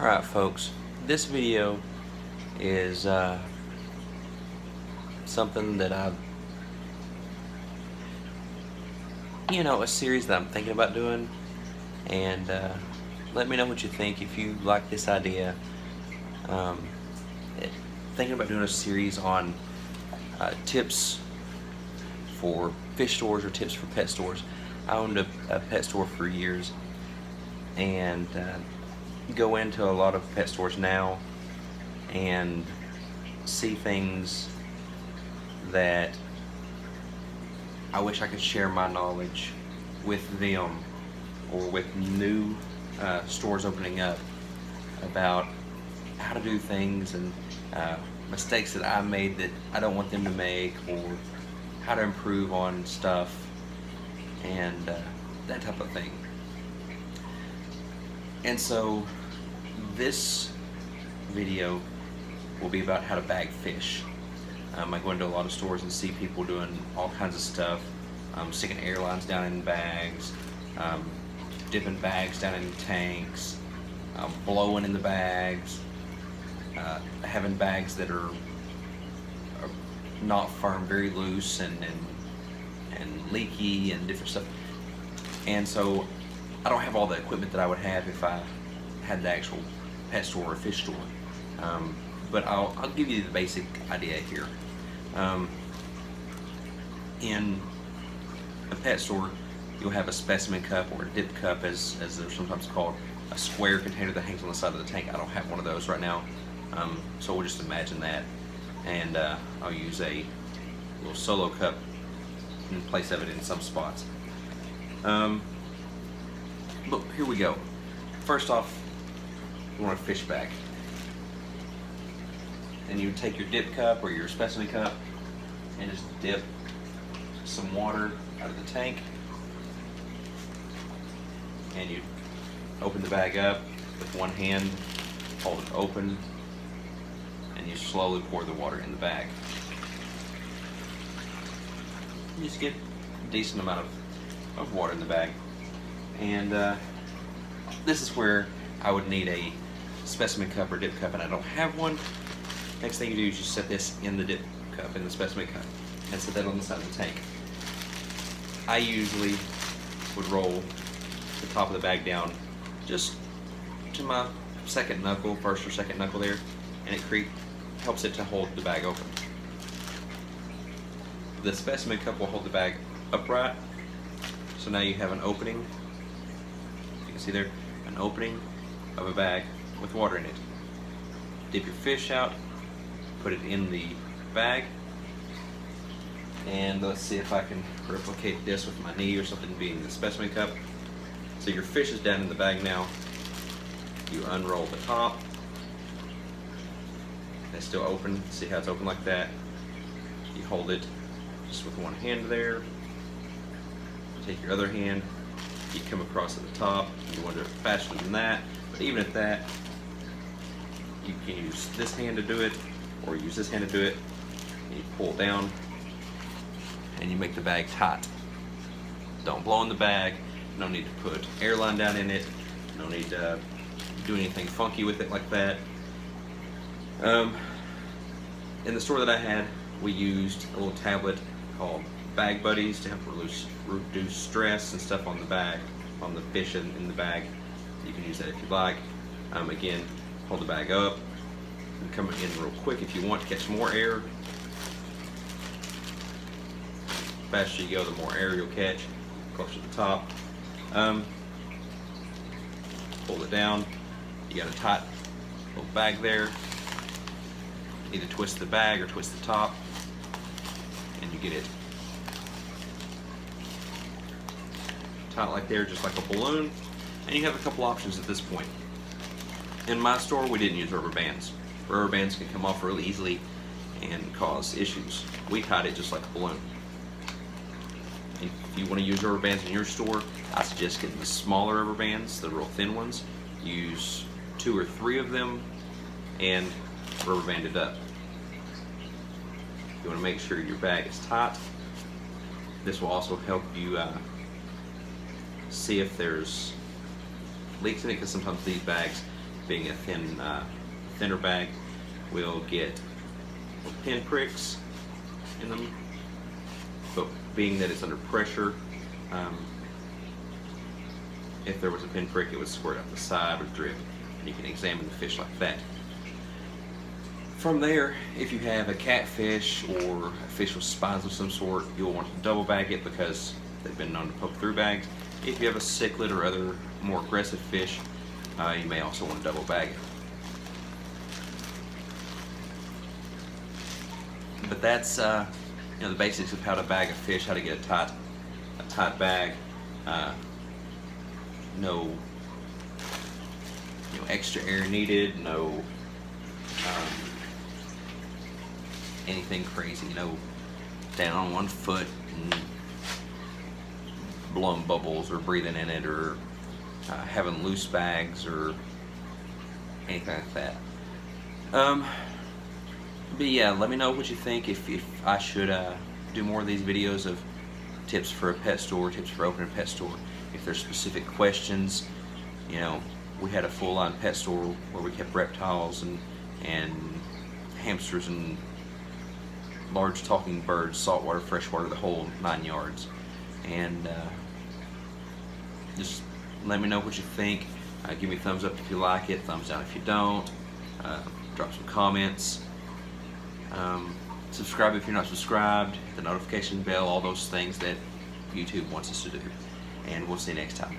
Alright folks, this video is something that a series that I'm thinking about doing, and let me know what you think if you like this idea. Um, Thinking about doing a series on tips for fish stores or tips for pet stores. I owned a pet store for years, and go into a lot of pet stores now and see things that I wish I could share my knowledge with them, or with new stores opening up, about how to do things, and mistakes that I made that I don't want them to make, or how to improve on stuff, and that type of thing. And so this video will be about how to bag fish. I go into a lot of stores and see people doing all kinds of stuff, sticking airlines down in bags, dipping bags down in tanks, blowing in the bags, having bags that are not firm, very loose and leaky and different stuff. And so I don't have all the equipment that I would have if I had the actual pet store or fish store. But I'll give you the basic idea here. In a pet store, you'll have a specimen cup, or a dip cup as they're sometimes called, a square container that hangs on the side of the tank. I don't have one of those right now, so we'll just imagine that. And I'll use a little solo cup in place of it in some spots. But here we go. First off, you want a fish bag. And you take your dip cup or your specimen cup and just dip some water out of the tank. And you open the bag up with one hand, hold it open, and you slowly pour the water in the bag. You just get a decent amount of water in the bag. And this is where I would need a specimen cup or dip cup, and I don't have one. Next thing you do is you set this in the dip cup, in the specimen cup, and set that on the side of the tank. I usually would roll the top of the bag down just to my second knuckle, first or second knuckle there, and it helps it to hold the bag open. The specimen cup will hold the bag upright, so now you have an opening. You can see there, an opening of a bag with water in it. Dip your fish out, put it in the bag, and let's see if I can replicate this with my knee or something being the specimen cup. So your fish is down in the bag now. You unroll the top. It's still open. See how it's open like that? You hold it just with one hand there. Take your other hand. You come across at the top. You want to do it faster than that, but even at that, you can use this hand to do it, or use this hand to do it. And you pull down, and you make the bag tight. Don't blow in the bag. No need to put airline down in it. No need to do anything funky with it like that. In the store that I had, we used a little tablet called Bag Buddies to help reduce stress and stuff on the bag, on the fish in the bag. You can use that if you like. Again, hold the bag up and come in real quick if you want to catch more air. The faster you go, the more air you'll catch, closer to the top. Pull it down. You got a tight little bag there. Either twist the bag or twist the top, and you get it tight like there, just like a balloon. And you have a couple options at this point. In my store, we didn't use rubber bands. Rubber bands can come off really easily and cause issues. We tied it just like a balloon. If you want to use rubber bands in your store, I suggest getting the smaller rubber bands, the real thin ones. Use 2 or 3 of them and rubber band it up. You want to make sure your bag is tight. This will also help you see if there's leaks in it, because sometimes these bags being a thinner bag, will get pin pricks in them. But being that it's under pressure, if there was a pinprick, it would squirt out the side or drip, and you can examine the fish like that. From there, if you have a catfish or a fish with spines of some sort, you'll want to double bag it because they've been known to poke through bags. If you have a cichlid or other more aggressive fish, you may also want to double bag it. But that's the basics of how to bag a fish, how to get a tight bag. No extra air needed, no anything crazy, down on one foot and blowing bubbles or breathing in it or having loose bags or anything like that. But yeah, let me know what you think, if I should do more of these videos of tips for a pet store, tips for opening a pet store. If there's specific questions, we had a full-on pet store where we kept reptiles and hamsters and large talking birds, saltwater, freshwater, the whole 9 yards. And just let me know what you think. Give me a thumbs up if you like it, thumbs down if you don't. Drop some comments. Subscribe if you're not subscribed, hit the notification bell, all those things that YouTube wants us to do. And we'll see you next time.